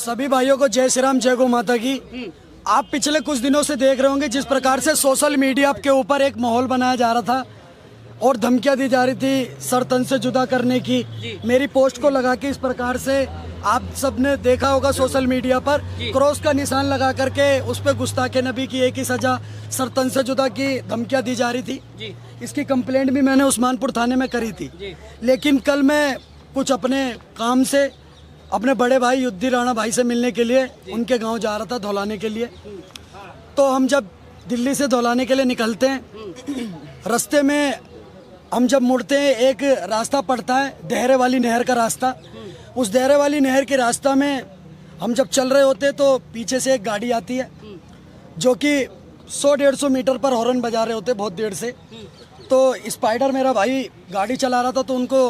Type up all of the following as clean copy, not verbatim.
सभी भाइयों को जय श्री राम, जय गौ माता की। आप पिछले कुछ दिनों से देख रहे होंगे जिस प्रकार से सोशल मीडिया के ऊपर एक माहौल बनाया जा रहा था और धमकियां दी जा रही थी सर तन से जुदा करने की। मेरी पोस्ट को लगा के इस प्रकार से आप सबने देखा होगा सोशल मीडिया पर क्रॉस का निशान लगा करके उस पर गुस्ताखे नबी की एक ही सजा, सर तन से जुदा की धमकियां दी जा रही थी। इसकी कंप्लेंट भी मैंने उस्मानपुर थाने में करी थी। लेकिन कल मैं कुछ अपने काम से अपने बड़े भाई युद्धि राणा भाई से मिलने के लिए उनके गांव जा रहा था धौलाने के लिए। तो हम जब दिल्ली से धौलाने के लिए निकलते हैं, रास्ते में हम जब मुड़ते हैं एक रास्ता पड़ता है देहरे वाली नहर का रास्ता। उस देहरे वाली नहर के रास्ता में हम जब चल रहे होते तो पीछे से एक गाड़ी आती है जो कि 100-150 मीटर पर हॉर्न बजा रहे होते बहुत देर से। तो स्पाइडर मेरा भाई गाड़ी चला रहा था तो उनको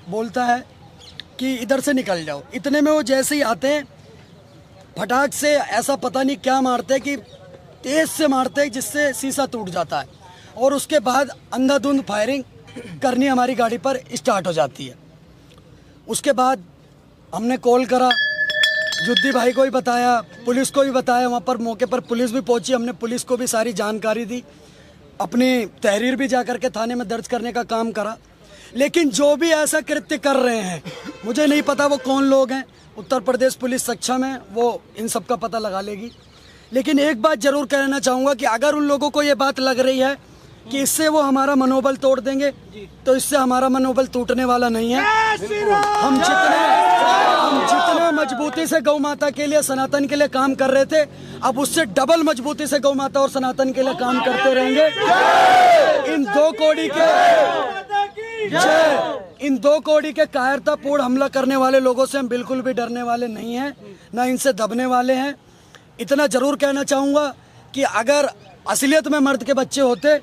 बोलता है कि इधर से निकल जाओ। इतने में वो जैसे ही आते हैं फटाक से ऐसा पता नहीं क्या मारते कि तेज से मारते जिससे शीशा टूट जाता है और उसके बाद अंधाधुंध फायरिंग करनी हमारी गाड़ी पर स्टार्ट हो जाती है। उसके बाद हमने कॉल करा, युद्धि भाई को भी बताया, पुलिस को भी बताया। वहाँ पर मौके पर पुलिस भी पहुंची, हमने पुलिस को भी सारी जानकारी दी, अपनी तहरीर भी जाकर के थाने में दर्ज करने का काम करा। लेकिन जो भी ऐसा कृत्य कर रहे हैं, मुझे नहीं पता वो कौन लोग हैं। उत्तर प्रदेश पुलिस सक्षम है, वो इन सब का पता लगा लेगी। लेकिन एक बात जरूर कहना चाहूँगा कि अगर उन लोगों को ये बात लग रही है कि इससे वो हमारा मनोबल तोड़ देंगे, तो इससे हमारा मनोबल टूटने वाला नहीं है। हम जितना मजबूती से गौ माता के लिए, सनातन के लिए काम कर रहे थे, अब उससे डबल मजबूती से गौ माता और सनातन के लिए काम करते रहेंगे। इन दो कौड़ी के कायरतापूर्ण हमला करने वाले लोगों से हम बिल्कुल भी डरने वाले नहीं हैं, ना इनसे दबने वाले हैं। इतना जरूर कहना चाहूँगा कि अगर असलियत में मर्द के बच्चे होते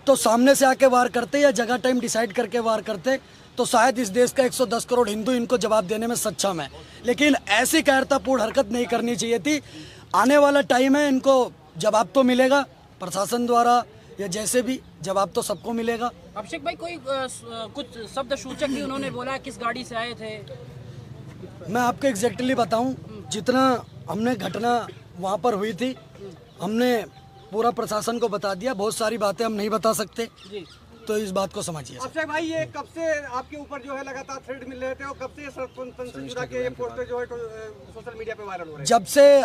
तो सामने से आके वार करते या जगह टाइम डिसाइड करके वार करते, तो शायद इस देश का 110 करोड़ हिंदू इनको जवाब देने में सक्षम है। लेकिन ऐसी कायरतापूर्ण हरकत नहीं करनी चाहिए थी। आने वाला टाइम है, इनको जवाब तो मिलेगा प्रशासन द्वारा या जैसे भी जवाब तो सबको मिलेगा। अभिषेक भाई, कोई कुछ शब्द सूचक भी उन्होंने बोला किस गाड़ी से आए थे? मैं आपको एग्जैक्टली बताऊं, जितना हमने घटना वहां पर हुई थी हमने पूरा प्रशासन को बता दिया। बहुत सारी बातें हम नहीं बता सकते जी। तो इस बात को समझिए। अभिषेक भाई, ये कब से आपके ऊपर जो है लगातार थ्रेट मिल रहे थे और कब से ये पोस्टर जो है सोशल मीडिया पे वायरल हो रहे हैं? जब से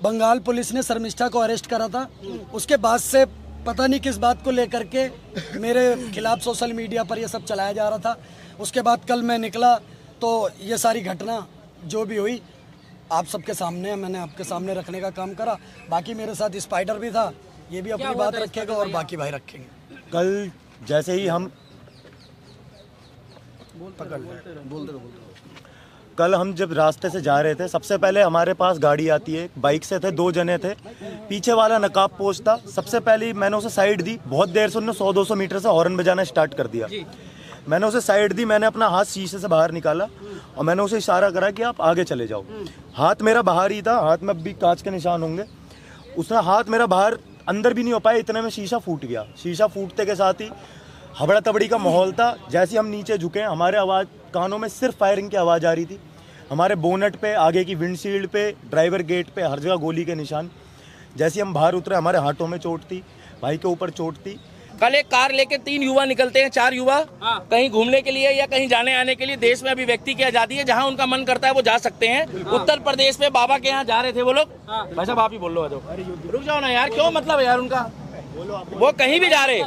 बंगाल पुलिस ने शर्मिष्ठा को अरेस्ट करा था, उसके बाद से पता नहीं किस बात को लेकर के मेरे खिलाफ सोशल मीडिया पर ये सब चलाया जा रहा था। उसके बाद कल मैं निकला तो ये सारी घटना जो भी हुई आप सबके सामने, मैंने आपके सामने रखने का काम करा। बाकी मेरे साथ स्पाइडर भी था, ये भी अपनी बात रखेगा और बाकी भाई रखेंगे। कल जैसे ही हम कल हम जब रास्ते से जा रहे थे, सबसे पहले हमारे पास गाड़ी आती है, बाइक से थे, 2 जने थे, पीछे वाला नकाब पोश था। सबसे पहले मैंने उसे साइड दी, बहुत देर से उन्होंने 100-200 मीटर से हॉर्न बजाना स्टार्ट कर दिया। मैंने उसे साइड दी, मैंने अपना हाथ शीशे से बाहर निकाला और मैंने उसे इशारा करा कि आप आगे चले जाओ। हाथ मेरा बाहर ही था, हाथ में भी कांच के निशान होंगे। उसने हाथ मेरा बाहर अंदर भी नहीं हो पाया, इतने में शीशा फूट गया। शीशा फूटते के साथ ही हबड़ा तबड़ी का माहौल था। जैसे हम नीचे झुके, हमारे आवाज़ कानों में सिर्फ फायरिंग की आवाज़ आ रही थी। हमारे बोनट पे, आगे की विंडशील्ड पे, ड्राइवर गेट पे हर जगह गोली के निशान। जैसे हम बाहर उतरे, हमारे हाथों में चोट थी, भाई के ऊपर चोट थी। कल एक कार लेके 3 युवा निकलते हैं, 4 युवा कहीं घूमने के लिए या कहीं जाने आने के लिए। देश में अभी व्यक्ति की आजादी है, जहां उनका मन करता है वो जा सकते हैं। उत्तर प्रदेश में बाबा के यहाँ जा रहे थे वो लोग। भाई साहब आप ही बोल लो, रुक जाओ ना यार, क्यों मतलब है यार उनका, वो कहीं भी जा रहे,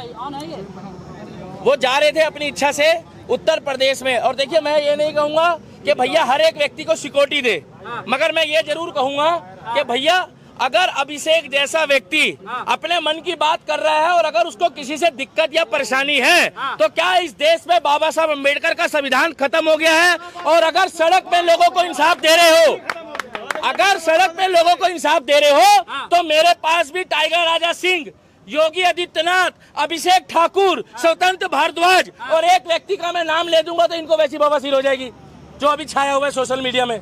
वो जा रहे थे अपनी इच्छा से उत्तर प्रदेश में। और देखिए, मैं ये नहीं कहूंगा कि भैया हर एक व्यक्ति को सिक्योरिटी दे, मगर मैं ये जरूर कहूंगा कि भैया अगर अभिषेक जैसा व्यक्ति अपने मन की बात कर रहा है और अगर उसको किसी से दिक्कत या परेशानी है, तो क्या इस देश में बाबा साहब अम्बेडकर का संविधान खत्म हो गया है? और अगर सड़क पे लोगों को इंसाफ दे रहे हो, अगर सड़क पे लोगों को इंसाफ दे रहे हो, तो मेरे पास भी टाइगर राजा सिंह, योगी आदित्यनाथ, अभिषेक ठाकुर, स्वतंत्र भारद्वाज और एक व्यक्ति का मैं नाम ले दूंगा तो इनको वैसी बवासीर हो जाएगी जो अभी छाया हुआ है सोशल मीडिया में।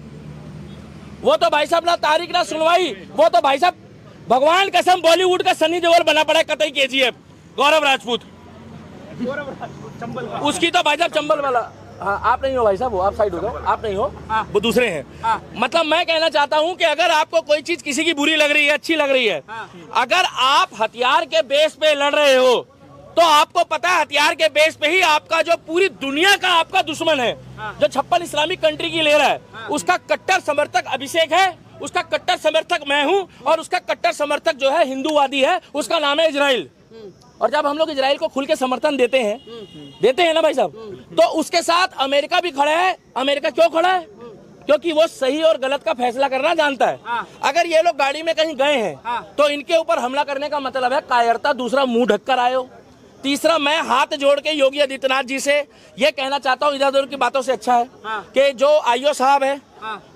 वो तो भाई साहब ना तारीख ना सुनवाई, वो तो भाई साहब भगवान कसम बॉलीवुड का सनी देओल बना पड़ा है कतई KGF। गौरव राजपूत उसकी तो भाई साहब चंबल वाला हाँ, आप नहीं हो भाई साहब, वो आप साइड हो जाओ, आप नहीं हो, वो दूसरे हैं। मतलब मैं कहना चाहता हूँ कि अगर आपको कोई चीज किसी की बुरी लग रही है, अच्छी लग रही है, अगर आप हथियार के बेस पे लड़ रहे हो तो आपको पता है हथियार के बेस पे ही आपका जो पूरी दुनिया का आपका दुश्मन है, जो 56 इस्लामिक कंट्री की ले रहा है, उसका कट्टर समर्थक अभिषेक है, उसका कट्टर समर्थक मैं हूँ, और उसका कट्टर समर्थक जो है हिंदूवादी है, उसका नाम है इजराइल। और जब हम लोग इजराइल को खुल के समर्थन देते हैं ना भाई साहब, तो उसके साथ अमेरिका भी खड़ा है। अमेरिका क्यों खड़ा है? क्योंकि वो सही और गलत का फैसला करना जानता है। अगर ये लोग गाड़ी में कहीं गए हैं तो इनके ऊपर हमला करने का मतलब है कायरता। दूसरा, मुंह ढककर आए हो। तीसरा, मैं हाथ जोड़ के योगी आदित्यनाथ जी से ये कहना चाहता हूँ, इधर उधर की बातों से अच्छा है कि जो आईओ साहब है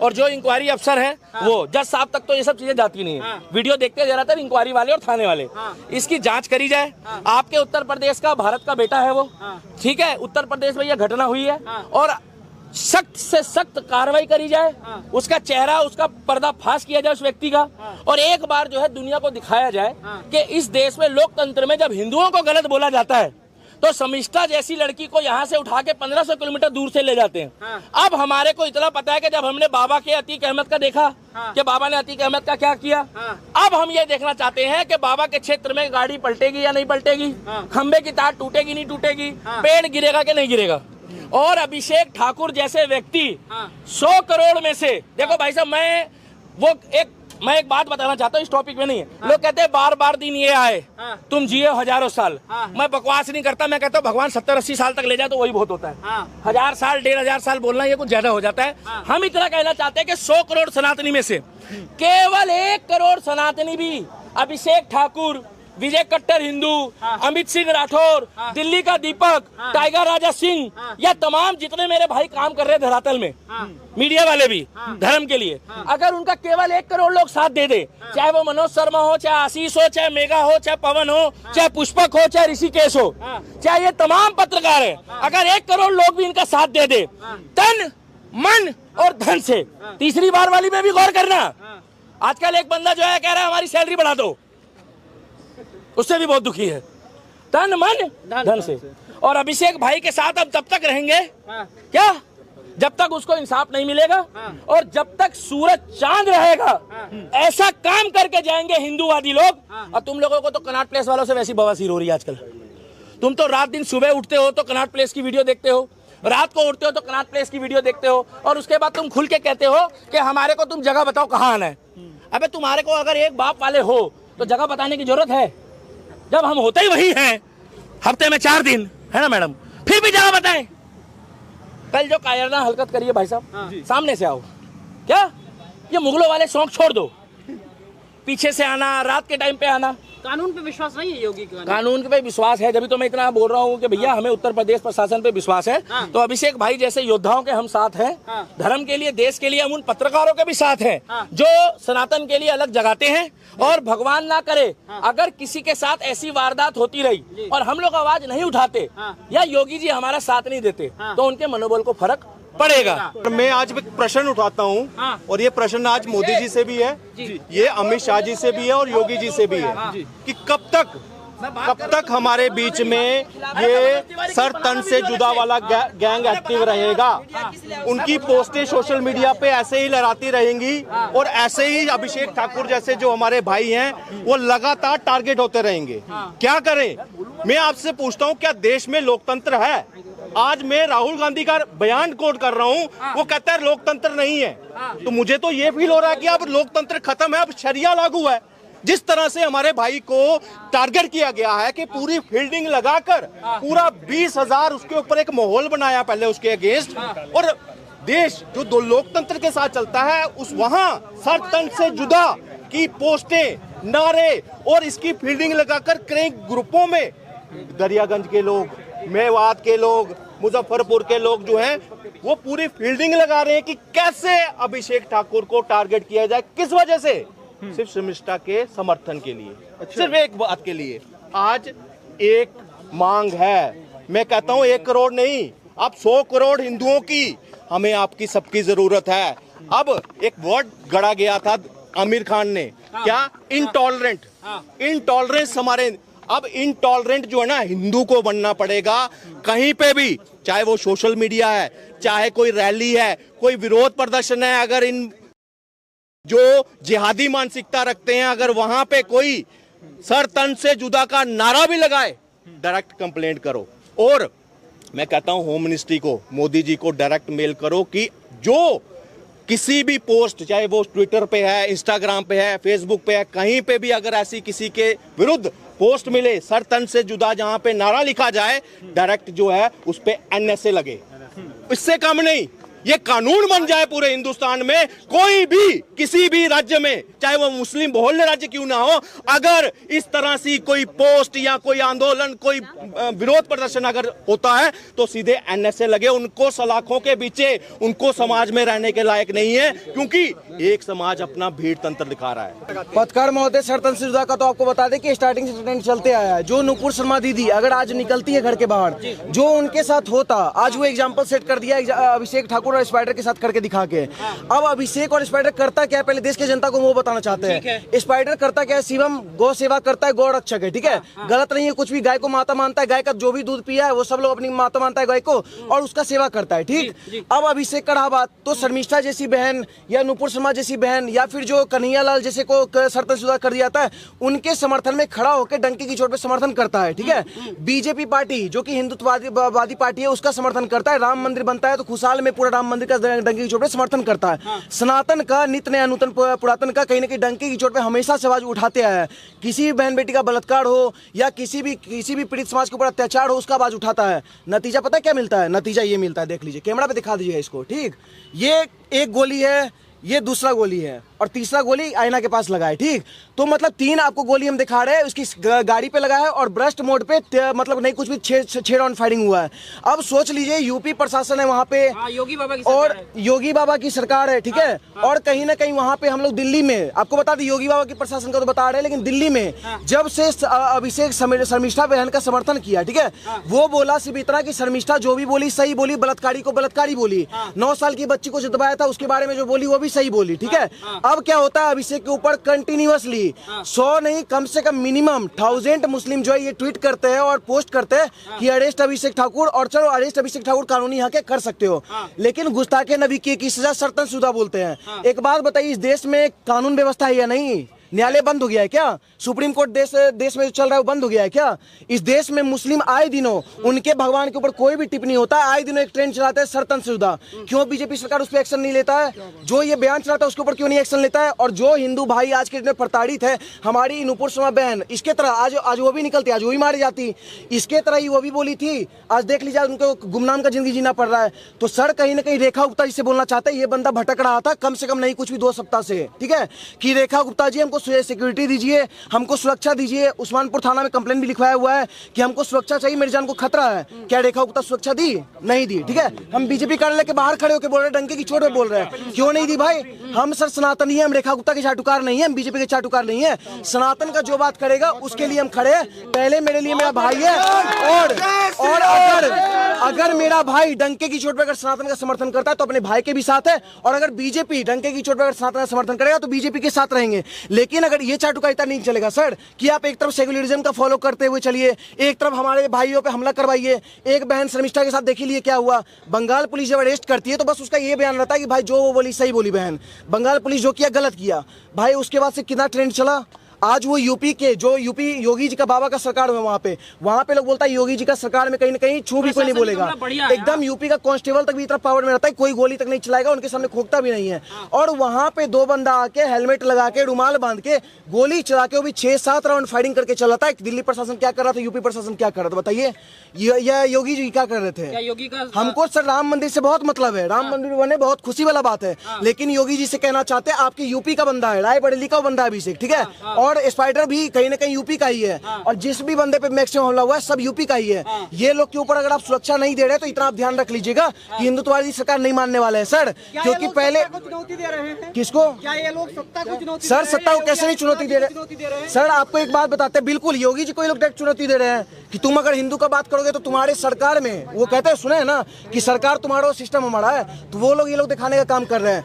और जो इंक्वायरी अफसर है, वो जज साहब तक तो ये सब चीजें जाती नहीं है। वीडियो देखते ज्यादातर इंक्वायरी वाले और थाने वाले। इसकी जांच करी जाए। आपके उत्तर प्रदेश का, भारत का बेटा है वो, ठीक है, उत्तर प्रदेश में यह घटना हुई है और सख्त से सख्त कार्रवाई करी जाए। उसका चेहरा, उसका पर्दाफाश किया जाए उस व्यक्ति का, और एक बार जो है दुनिया को दिखाया जाए कि इस देश में लोकतंत्र में जब हिंदुओं को गलत बोला जाता है तो शमिष्ठा जैसी लड़की को यहाँ से उठा के 1500 किलोमीटर दूर से ले जाते हैं। अब हमारे को इतना पता है कि जब हमने बाबा के अतीक अहमद का देखा कि बाबा ने अतीक अहमद का क्या किया, अब हम ये देखना चाहते हैं कि बाबा के क्षेत्र में गाड़ी पलटेगी या नहीं पलटेगी, खंबे की तार टूटेगी नहीं टूटेगी, पेड़ गिरेगा कि नहीं गिरेगा। और अभिषेक ठाकुर जैसे व्यक्ति 100 करोड़ में से, देखो भाई साहब, मैं एक बात बताना चाहता हूँ, इस टॉपिक में नहीं है। लोग कहते हैं बार बार दिन ये आए, तुम जिए हजारों साल। मैं बकवास नहीं करता, मैं कहता हूँ भगवान 70-80 साल तक ले जाए तो वही बहुत होता है। 1000 साल 1500 साल बोलना ये कुछ ज्यादा हो जाता है। हम इतना कहना चाहते हैं कि 100 करोड़ सनातनी में से केवल 1 करोड़ सनातनी भी अभिषेक ठाकुर, विजय कट्टर हिंदू, अमित सिंह राठौर, दिल्ली का दीपक, टाइगर राजा सिंह, या तमाम जितने मेरे भाई काम कर रहे हैं धरातल में, मीडिया वाले भी धर्म के लिए, अगर उनका केवल 1 करोड़ लोग साथ दे दे, चाहे वो मनोज शर्मा हो, चाहे आशीष हो, चाहे मेगा हो, चाहे पवन हो, चाहे पुष्पक हो, चाहे ऋषिकेश हो, चाहे ये तमाम पत्रकार है, अगर 1 करोड़ लोग भी इनका साथ दे दे तन मन और धन से, तीसरी बार वाली में भी गौर करना। आजकल एक बंदा जो है कह रहा है हमारी सैलरी बढ़ा दो, उससे भी बहुत दुखी है। तन मन धन से। और अभिषेक भाई के साथ अब तब तक रहेंगे क्या, जब तक उसको इंसाफ नहीं मिलेगा, और जब तक सूरज चांद रहेगा ऐसा काम करके जाएंगे हिंदूवादी लोग। और तुम लोगों को तो कनॉट प्लेस वालों से वैसी बवासीर हो रही है आजकल। तुम तो रात दिन सुबह उठते हो तो कनॉट प्लेस की वीडियो देखते हो, रात को उठते हो तो कनॉट प्लेस की वीडियो देखते हो, और उसके बाद तुम खुल के कहते हो कि हमारे को तुम जगह बताओ कहाँ आना है। अबे तुम्हारे को अगर एक बाप वाले हो तो जगह बताने की जरूरत है, जब हम होते ही वही हैं, हफ्ते में 4 दिन, है ना मैडम, फिर भी जगह बताएं। कल जो कायरना हरकत करिए भाई साहब, सामने से आओ। क्या ये मुगलों वाले शौक छोड़ दो, पीछे से आना, रात के टाइम पे आना। कानून पे विश्वास नहीं है योगी का? कानून पे विश्वास है, जब तो मैं इतना बोल रहा हूँ कि भैया हमें उत्तर प्रदेश प्रशासन पे विश्वास है। तो अभिषेक भाई जैसे योद्धाओं के हम साथ हैं, धर्म के लिए, देश के लिए। हम उन पत्रकारों के भी साथ हैं जो सनातन के लिए अलग जगाते हैं। और भगवान ना करे अगर किसी के साथ ऐसी वारदात होती रही और हम लोग आवाज नहीं उठाते या योगी जी हमारा साथ नहीं देते तो उनके मनोबल को फर्क पड़ेगा। मैं आज एक प्रश्न उठाता हूँ, और ये प्रश्न आज मोदी जी से भी है, ये अमित शाह जी से भी है और योगी जी से भी है, कि कब तक हमारे बीच में ये सर तन से जुदा वाला गैंग एक्टिव रहेगा। उनकी पोस्टें सोशल मीडिया पे ऐसे ही लहराती रहेंगी, और ऐसे ही अभिषेक ठाकुर जैसे जो हमारे भाई हैं वो लगातार टारगेट होते रहेंगे। क्या करें? मैं आपसे पूछता हूँ, क्या देश में लोकतंत्र है? आज मैं राहुल गांधी का बयान कोट कर रहा हूँ, वो कहता है लोकतंत्र नहीं है। तो मुझे तो ये फील हो रहा है कि अब लोकतंत्र खत्म है, अब शरिया लागू है। जिस तरह से हमारे भाई को टारगेट किया गया है कि पूरी फील्डिंग लगाकर पूरा 20,000 उसके ऊपर एक माहौल बनाया पहले उसके अगेंस्ट, और देश जो दो लोकतंत्र के साथ चलता है उस वहां सर तन से जुदा की पोस्टें, नारे और इसकी फील्डिंग लगाकर कई ग्रुपों में दरियागंज के लोग, मेवात के लोग, मुजफ्फरपुर के लोग जो हैं वो पूरी फील्डिंग लगा रहे हैं कि कैसे अभिषेक ठाकुर को टारगेट किया जाए। किस वजह से? सिर्फ शर्मिष्ठा के समर्थन के लिए, सिर्फ एक बात के लिए। आज एक मांग है, मैं कहता हूं 1 करोड़ नहीं, अब 100 करोड़ हिंदुओं की हमें आपकी सबकी जरूरत है। अब एक वर्ड गढ़ा गया था आमिर खान ने, क्या? इंटॉलरेंट। इंटॉलरेंस हमारे, अब इंटॉलरेंट जो है ना हिंदू को बनना पड़ेगा कहीं पे भी, चाहे वो सोशल मीडिया है, चाहे कोई रैली है, कोई विरोध प्रदर्शन है, अगर इन जो जिहादी मानसिकता रखते हैं, अगर वहां पे कोई सर तन से जुदा का नारा भी लगाए, डायरेक्ट कंप्लेंट करो। और मैं कहता हूं होम मिनिस्ट्री को, मोदी जी को डायरेक्ट मेल करो कि जो किसी भी पोस्ट, चाहे वो ट्विटर पे है, इंस्टाग्राम पे है, फेसबुक पे है, कहीं पे भी अगर ऐसी किसी के विरुद्ध पोस्ट मिले, सर तन से जुदा जहां पे नारा लिखा जाए, डायरेक्ट जो है उस पे NSA लगे। इससे कम नहीं, ये कानून बन जाए पूरे हिंदुस्तान में, कोई भी किसी भी राज्य में, चाहे वो मुस्लिम बहुल्य राज्य क्यों ना हो, अगर इस तरह से कोई पोस्ट या कोई आंदोलन, कोई विरोध प्रदर्शन अगर होता है तो सीधे NSA लगे। उनको सलाखों के पीछे, उनको समाज में रहने के लायक नहीं है, क्योंकि एक समाज अपना भीड़ तंत्र दिखा रहा है। पत्रकार महोदय, सरतन से जुदा का तो आपको बता दें कि स्टार्टिंग से ट्रेंड चलते आया है। जो नुपुर शर्मा दीदी अगर आज निकलती है घर के बाहर, जो उनके साथ होता, आज वो एग्जाम्पल सेट कर दिया अभिषेक ठाकुर और स्पाइडर के साथ करके दिखा के। अब अभिषेक और स्पाइडर करता क्या है, पहले देश की जनता को वो बताना चाहते हैं। स्पाइडर करता क्या है, शिवम गौ सेवा करता है, गौ रक्षक है, ठीक है, गलत नहीं है कुछ भी। गाय को माता मानता है, गाय का जो भी दूध पिया है वो सब लोग अपनी माता मानता है गाय को, और उसका सेवा करता है, ठीक। अब अभिषेक का रहा बात, तो शर्मिष्ठा जैसी बहन या नुपुर शर्मा जैसी बहन या फिर जो कन्हैया लाल जैसे को सरतन से जुदा कर दिया था, उनके समर्थन में खड़ा होकर डंके की चोट पे समर्थन करता है, ठीक है। बीजेपी पार्टी जो कि हिंदुत्ववादी पार्टी है, उसका समर्थन करता है। राम मंदिर बनता है तो खुशहाल में पूरा राम मंदिर का डंके की चोट पे समर्थन करता है। सनातन का, नित्य नया नूतन पुरातन का कहीं ना कहीं डंके की चोट पे हमेशा से आवाज उठाते आया है। किसी भी बहन बेटी का बलात्कार हो या किसी भी पीड़ित समाज के ऊपर अत्याचार हो, उसका आवाज उठाता है। नतीजा पता है क्या मिलता है? नतीजा ये मिलता है, देख लीजिए, कैमरा पे दिखा दीजिए इसको, ठीक। ये एक गोली है, ये दूसरा गोली है, और तीसरा गोली आईना के पास लगा है, ठीक। तो मतलब 3 आपको गोली हम दिखा रहे हैं, उसकी गाड़ी पे लगा है और ब्रस्ट मोड पे मतलब नहीं कुछ भी 6 राउंड फायरिंग हुआ है। अब सोच लीजिए, यूपी प्रशासन है वहाँ पे, योगी बाबा की और योगी बाबा की सरकार है, ठीक है। और कहीं ना कहीं वहाँ पे हम लोग दिल्ली में, आपको बता दें, योगी बाबा की प्रशासन का तो बता रहे हैं, लेकिन दिल्ली में जब से अभिषेक शर्मिष्ठा बहन का समर्थन किया, ठीक है, वो बोला सिर्फ इतना कि शर्मिष्ठा जो भी बोली सही बोली, बलात्कारी को बलात्कारी बोली, 9 साल की बच्ची को जो दबाया था उसके बारे में जो बोली वो भी सही बोली, ठीक है। अब क्या होता है, अभिषेक के ऊपर कंटिन्यूअसली 100 नहीं, कम से कम मिनिमम 1000 मुस्लिम जो है ये ट्वीट करते हैं और पोस्ट करते हैं कि अरेस्ट अभिषेक ठाकुर, और चलो अरेस्ट अभिषेक ठाकुर कानूनी हक है, कर सकते हो, लेकिन गुस्ताखे नबी की सजा सरतन शुदा बोलते हैं। एक बात बताइए, इस देश में कानून व्यवस्था है या नहीं? न्यायालय बंद हो गया है क्या? सुप्रीम कोर्ट देश में जो चल रहा है वो बंद हो गया है क्या? इस देश में मुस्लिम आए दिनों उनके भगवान के ऊपर कोई भी टिप्पणी होता है, आए दिनों एक ट्रेंड चलाते हैं सरतन से जुदा। क्यों बीजेपी सरकार उस पर एक्शन नहीं लेता है? जो ये बयान चलाता है उसके ऊपर क्यों नहीं एक्शन लेता है? और जो हिंदू भाई आज के दिन में प्रताड़ित है, हमारी नुपुर शर्मा बहन, इसके तरह आज वो भी निकलती, आज वो भी मारी जाती, इसके तरह ही वो भी बोली थी, आज देख लीजिए उनको गुमनाम का जिंदगी जीना पड़ रहा है। तो सर कहीं ना कहीं रेखा गुप्ता जिसे बोलना चाहते हैं, ये बंदा भटक रहा था कम से कम नहीं कुछ भी 2 सप्ताह से, ठीक है, कि रेखा गुप्ता जी हमको सिक्योरिटी दीजिए, हमको सुरक्षा दीजिए। उस्मानपुर थाना में कंप्लेंट भी लिखवाया हुआ है कि हमको सुरक्षा चाहिए, मेरी जान को खतरा है। क्या रेखा गुप्ता सुरक्षा दी? नहीं दी, ठीक है। हम बीजेपी कार्यालय के बाहर खड़े होकर बोल रहे हैं, डंके की चोट में बोल रहे हैं, क्यों नहीं दी भाई? हम सर सनातनी है, हम रेखा गुप्ता के चाटुकार नहीं है, हम बीजेपी के चाटुकार नहीं है। सनातन का जो बात करेगा उसके लिए हम खड़े हैं। पहले मेरे लिए मेरा भाई है, और अगर मेरा भाई डंके की चोट पर अगर सनातन का समर्थन करता है तो अपने भाई के भी साथ है, और अगर बीजेपी डंके की चोट पर अगर सनातन का समर्थन करेगा तो बीजेपी के साथ रहेंगे। लेकिन अगर ये चाटुकारिता नहीं चलेगा सर, कि आप एक तरफ सेक्युलरिज्म का फॉलो करते हुए चलिए, एक तरफ हमारे भाइयों पे हमला करवाइए। एक बहन शर्मिष्ठा के साथ देखिए लिए क्या हुआ, बंगाल पुलिस जब अरेस्ट करती है तो बस उसका ये बयान रहता है कि भाई जो वो बोली सही बोली बहन, बंगाल पुलिस जो किया गलत किया भाई। उसके बाद से कितना ट्रेंड चला। आज वो यूपी के जो योगी जी का बाबा का सरकार है, वहाँ पे लोग बोलता है योगी जी का सरकार में कहीं ना कहीं छू भी कोई नहीं बोलेगा। एकदम यूपी का कांस्टेबल तक भी इतना पावर में रहता है, कोई गोली तक नहीं चलाएगा, उनके सामने खोखता भी नहीं है। और वहाँ पे 2 बंदा आके हेलमेट लगा के रुमाल बांध के गोली चला के वो भी 6-7 राउंड फायरिंग करके चल रहा था। दिल्ली प्रशासन क्या कर रहा था, यूपी प्रशासन क्या कर रहा था, बताइए। यह योगी जी क्या कर रहे थे? योगी का हमको सर राम मंदिर से बहुत मतलब है, राम मंदिर बने बहुत खुशी वाला बात है, लेकिन योगी जी से कहना चाहते हैं आपके यूपी का बंदा है, रायबरेली का बंदा है अभिषेक, ठीक है, और स्पाइडर भी कहीं ना कहीं यूपी का ही है, और जिस भी बंदे पे मैक्सिमम हमला हुआ है सब यूपी का ही है। ये लोग के ऊपर अगर आप सुरक्षा नहीं दे रहे तो इतना आप ध्यान रख लीजिएगा कि हिंदुत्ववादी सरकार नहीं मानने वाले हैं सर, क्योंकि पहले चुनौती दे रहे हैं किसको? क्या ये लोग सत्ता को चुनौती? सर सत्ता को कैसे नहीं चुनौती दे रहे? सर आपको एक बात बताते हैं, बिल्कुल योगी जी को ये लोग डायरेक्ट चुनौती दे रहे हैं कि तुम अगर हिंदू का बात करोगे तो तुम्हारे सरकार में, वो कहते हैं सुने ना कि सरकार तुम्हारा सिस्टम हमारा है, तो वो लोग ये लोग दिखाने का काम कर रहे हैं।